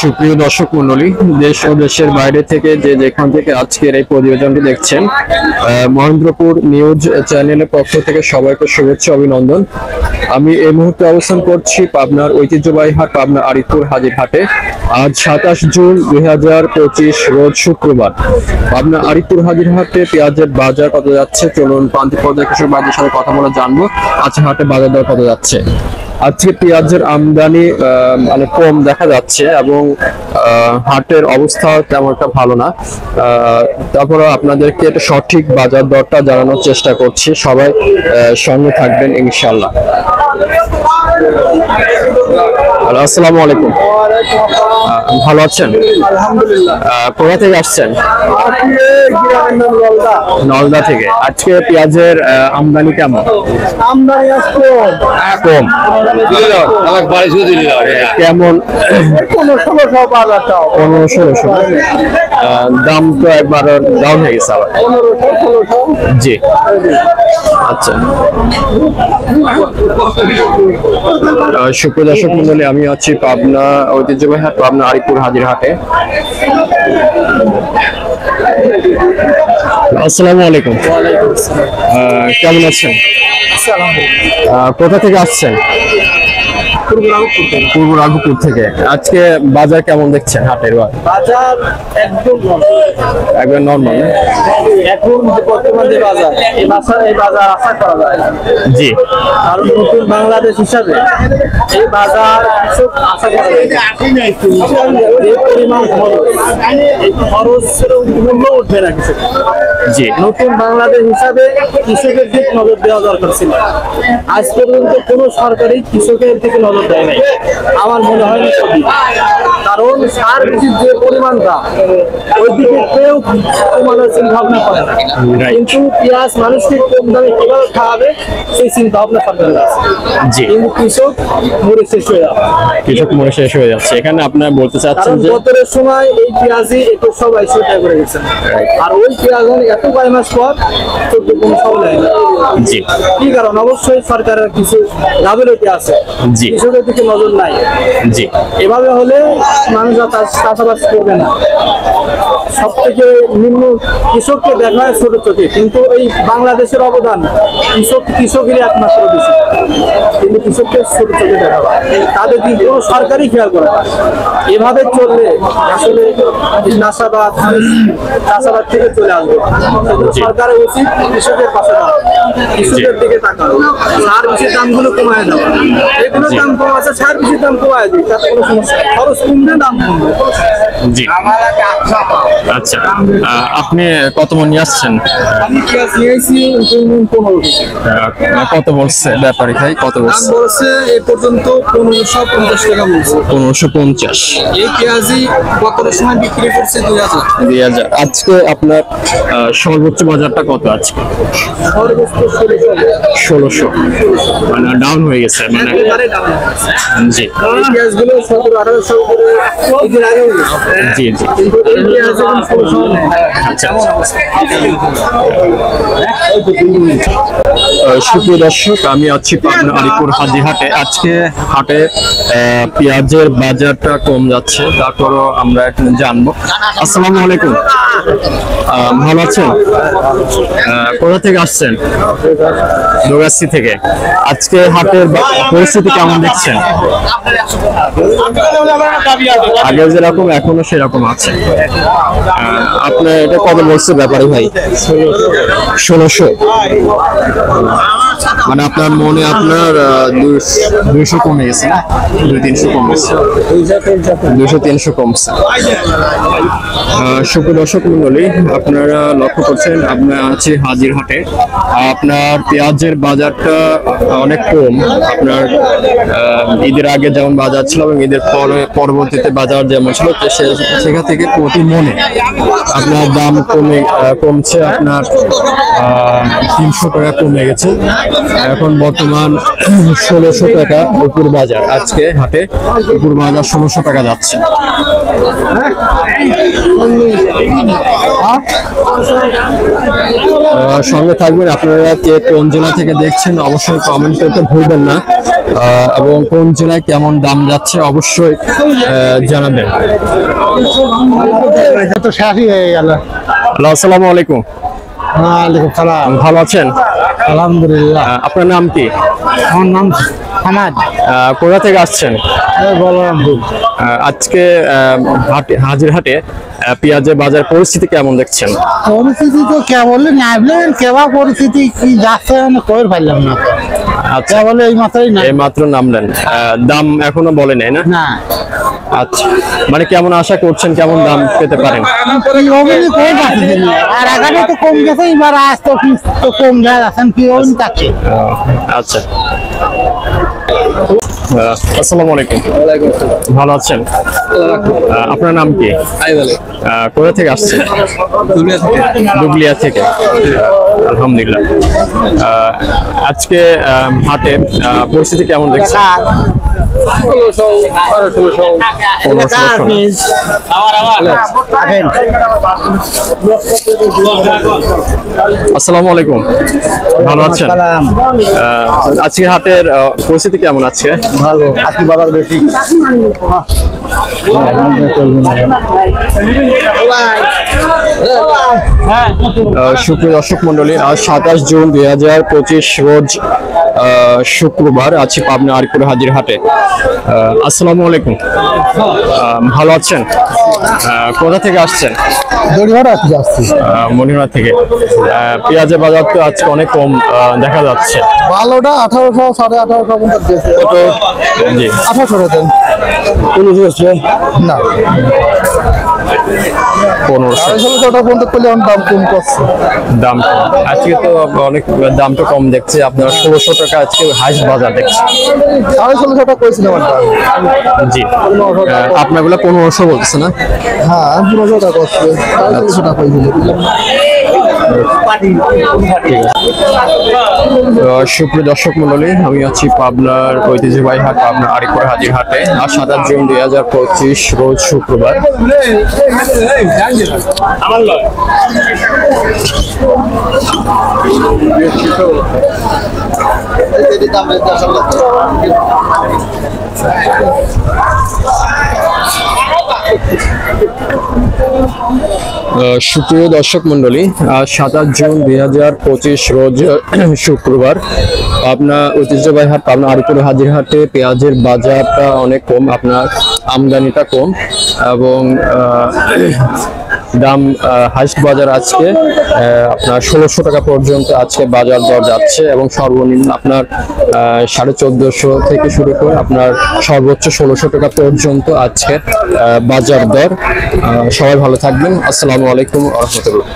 সুপ্রিয় দর্শক মণ্ডলী, দেশ ও দেশের বাইরে থেকে যে যেখান থেকে আজকের এই প্রতিবেদনটি দেখছেন, মহেন্দ্রপুর নিউজ চ্যানেলের পক্ষ থেকে সবাইকে শুভেচ্ছা অভিনন্দন। আমি এই মুহূর্তে অবস্থান করছি পাবনার ঐতিহ্যবাহী হাট পাবনা আরিপুর হাজির হাটে। আজ 27 জুন 2025 রোজ শুক্রবার। পাবনা আরিপুর হাজির হাটে পেঁয়াজের বাজার কত যাচ্ছে, চলুন প্রান্তিক পর্যায়ে কৃষক ভাইদের সাথে কথা বলে জানবো আজকে হাটে বাজার দর কত যাচ্ছে। আজকে পেঁয়াজের আমদানি মানে কম দেখা যাচ্ছে এবং হাটের অবস্থা তেমন একটা ভালো না। তারপরে আপনাদেরকে একটা সঠিক বাজার দরটা জানানোর চেষ্টা করছি, সবাই সঙ্গে থাকবেন ইনশাআল্লাহ। আসসালামু আলাইকুম, ভালো আছেন? আলহামদুলিল্লাহ। কোথা থেকে আসছেন? নলদা থেকে। আজকে পেঁয়াজের আমদানি কেমন? আমদানি আসতো কম। কেমন? 1500 বাজারটাও 1500। দাম তো একবার ডাউন হয়ে গেছে আবার। 1500 জি, আচ্ছা। সুপ্রিয় দর্শক মন্ডলী, আমি আছি পাবনা ঐতিহ্যবাহী হাট পাবনা আরিপুর হাজির হাটে। আসসালামু আলাইকুম, কেমন আছেন? কোথা থেকে আসছেন? পূর্ব রাঘবপুর থেকে। আজকে বাজার কেমন দেখছেন হাটের? বাজার একদম নর্মাল। এখন বর্তমান যে বাজার, এই বাজার আশা করা যায় না। জি, কারণ নতুন বাংলাদেশ হিসাবে এই বাজার কিছু আশা করা যায় না। যে পরিমাণ খরচ, এই খরচের মূল্য উঠবে না কিছু। জি, নতুন বাংলাদেশ হিসাবে কৃষকের দিক নজর দেওয়া দরকার ছিল। আজ পর্যন্ত কোন সরকারি কৃষকের দিকে নজর দেয় নাই, আমার মনে হয় না। কারণ সার বীজের যে পরিমাণ দাম, ওই দিকে কেউ কমানোর চিন্তা ভাবনা করে না। কিন্তু পেঁয়াজ মানুষকে কম দামে কিভাবে খাওয়াবে সেই চিন্তা ভাবনা সরকারের আছে। জি, কিন্তু কৃষক মরে শেষ হয়ে যাবে। কৃষক মরে শেষ হয়ে যাচ্ছে। এখানে আপনারা বলতে চাচ্ছেন যে বছরের সময় এই পেঁয়াজই একটু সবাই টাকা করে গেছেন, আর ওই পেঁয়াজ এত কয় মাস পর 14-15 সব নেয় না। জি, কি কারণ? অবশ্যই সরকারের কিছু গাফিলতি আছে, জি, কৃষকের দিকে নজর নাই। জি, এভাবে হলে মানুষরা চাষাবাদ করবে না। সব থেকে নিম্ন কৃষককে দেখা হয় ছোট চোখে, কিন্তু এই বাংলাদেশের অবদান কৃষকেরই একমাত্র বেশি, কিন্তু কৃষককে ছোট চোখে দেখা হয়। তাদের দিকে কোনো সরকারই খেয়াল করে না। এভাবে চললে আসলে চাষাবাদ থেকে চলে আসবে। সরকারের উচিত কৃষকের পাশে দাঁড়ানো, কৃষকের দিকে তাকানো, সার বীজের দামগুলো কমায় দেওয়া। এগুলোর দাম কম আছে, সার বীজের দাম কমায় দিই, তাতে কোনো সমস্যা নেই। খরচ কমবে, দাম কমবে। জি। আচ্ছা, আপনি কত মন নিয়ে আসছেন? আমি পেঁয়াজ নিয়েছি 15 কত বলছে ব্যাপারী ভাই? কত বলছে? বলছে এই পর্যন্ত 1550 টাকা বলছে। 1550। এই পেঁয়াজই বর্তমান সময় বিক্রি করছে 2000। আজকে আপনার সর্বোচ্চ বাজারটা কত? আজকে সর্বোচ্চ 1600, মানে ডাউন হয়ে গেছে। মানে জি, এই পেঁয়াজগুলো 1700-1800 করে ঈদের আগেও গেছে। জি, জি। কিন্তু এই পেঁয়াজ এখন 1600 নেই। আচ্ছা, সুপ্রিয় দর্শক, আমি আছি পাবনা আরিপুর হাজির হাটে। আজকে হাটে পেঁয়াজের বাজারটা কম যাচ্ছে, তারপরও আমরা এখন জানবো। আসসালামু আলাইকুম, ভালো আছেন? কোথা থেকে আসছেন? দোগাছি থেকে। আজকে হাটের পরিস্থিতি কেমন দেখছেন? আগে যেরকম এখনো সেরকম আছে। আপনার এটা কত বলছে ব্যাপারী ভাই? 1600। মানে আপনার মনে আপনার 200 কমে গেছে না? 200-300 কমেছে, 200-300 কমছে। সুপ্রিয় দর্শক মন্ডলী, আপনারা লক্ষ্য করছেন আপনার আছে হাজির হাটে। আপনার পেঁয়াজের বাজারটা অনেক কম। আপনার ঈদের আগে যেমন বাজার ছিল এবং ঈদের পরবর্তীতে বাজার যেমন ছিল, সেখান থেকে প্রতি মনে আপনার দাম কমছে। আপনার 300 টাকা কমে গেছে। এখন বর্তমান 1600 টাকা উপর বাজার। আজকে হাটে উপর বাজার 1600 টাকা যাচ্ছে। সঙ্গে থাকবেন। আপনারা কে কোন জেলা থেকে দেখছেন অবশ্যই কমেন্ট করতে ভুলবেন না। এবং কোন জেলায় কেমন দাম যাচ্ছে অবশ্যই জানাবেন। তো শেষই হয়ে গেল। হ্যালো, আসসালামু আলাইকুম। ওয়ালাইকুম সালাম। ভালো আছেন? আলহামদুলিল্লাহ। আপনার নাম কি? আমার নাম হামাদ। কোথা থেকে আসছেন? বলরামপুর। আজকে হাজিরহাটে পেঁয়াজের বাজার পরিস্থিতি কেমন দেখছেন? পরিস্থিতি তো কেবল নামলেন, কেবা পরিস্থিতি কি যাচ্ছে আমি কই পারলাম না। আচ্ছা, কেবল এই মাত্রই না। এই মাত্র নামলেন, দাম এখনো বলে নাই না? না আচ্ছা, মানে কেমন আশা করছেন, কেমন দাম পেতে পারেন? কি হবে না কই পাচ্ছি না। আর আগে তো কম গেছে, এবার আজ তো কি তো কম যায় আছেন কি হবে তাকে। আচ্ছা, আসসালামু আলাইকুম। ভালো আছেন? আপনার নাম কি? কোথা থেকে আসছেন? দুবলিয়া থেকে। আলহামদুলিল্লাহ। আজকে হাটে পরিস্থিতি কেমন দেখছেন? আসসালামু আলাইকুম। ভালো আছেন? আজকে হাটের পরিস্থিতি কেমন আছে? ভালো। আজকে বাজার বেশি। সুপ্রিয় দর্শক মন্ডলী, আজ 27 জুন 2025 রোজ শুক্রবার আছি পাবনা আরিপুর হাজির হাটে। আসসালামু আলাইকুম। ভালো আছেন? কোথা থেকে আসছেন? দড়িঘাট আসছি। মনিরা থেকে। পেঁয়াজের বাজার তো আজকে অনেক কম দেখা যাচ্ছে। ভালোটা 1800 1850 পর্যন্ত দিয়েছে। কত? জি, 1800 দেন। না 1500 1600 পর্যন্ত করলে দাম কম করছে। দাম কম। আজকে তো অনেক দামটা কম দেখছে, আপনার 1600 টাকা আজকে হাইস্ট বাজার দেখছে। 1650 টাকা কইছিলাম আমার দাম। জি, আপনার গুলো 1500 বলতেছে না? হ্যাঁ 1500 টাকা করছে। 1600 টাকা কইছিল। সুপ্রিয় দর্শক মন্ডলী, আমি আছি পাবনার ঐতিহ্যবাহী হাট পাবনা আরিপুর হাজির হাটে। আর 27 জুন 2025 রোজ শুক্রবার। সুপ্রিয় দর্শক মন্ডলী, আজ 27 জুন 2025 রোজ শুক্রবার পাবনা ঐতিহ্যবাহী হাট পাবনা আরিপুর হাজির হাটে পেঁয়াজের বাজারটা অনেক কম, আপনার আমদানিটা কম এবং দাম হাইস্ট বাজার আজকে আপনার 1600 টাকা পর্যন্ত আজকে বাজার দর যাচ্ছে এবং সর্বনিম্ন আপনার 1450 থেকে শুরু করে আপনার সর্বোচ্চ 1600 টাকা পর্যন্ত আজকে বাজার দর। সবাই ভালো থাকবেন। আসসালামু আলাইকুম ওয়া রাহমাতুল্লাহ।